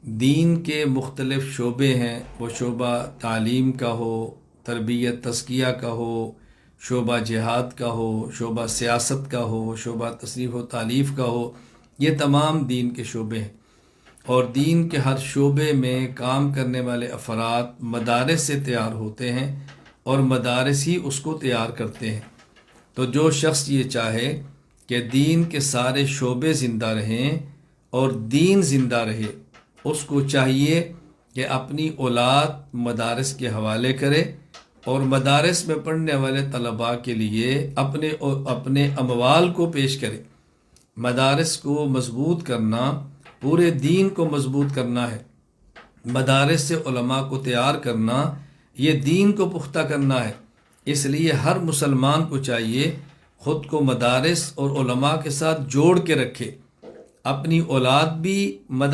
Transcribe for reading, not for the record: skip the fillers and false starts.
دین کے مختلف شعبے ہیں، وہ شعبہ تعلیم کا ہو، تربیت تزکیہ کا ہو، شعبہ جہاد کا ہو، شعبہ سیاست کا ہو، شعبہ تصنیف و تالیف کا ہو، یہ تمام دین کے شعبے ہیں۔ اور دین کے ہر شعبے میں کام کرنے والے افراد مدارس سے تیار ہوتے ہیں اور مدارس ہی اس کو تیار کرتے ہیں۔ تو جو شخص یہ چاہے کہ دین کے سارے شعبے زندہ رہیں اور دین زندہ رہے، اس کو چاہیے کہ اپنی اولاد مدارس کے حوالے کرے اور مدارس میں پڑھنے والے طلباء کے لیے اپنے اموال کو پیش کرے۔ مدارس کو مضبوط کرنا پورے دین کو مضبوط کرنا ہے۔ مدارس سے علماء کو تیار کرنا یہ دین کو پختہ کرنا ہے۔ اس لیے ہر مسلمان کو چاہیے خود کو مدارس اور علماء کے ساتھ جوڑ کے رکھے، اپنی اولاد بھی مدارس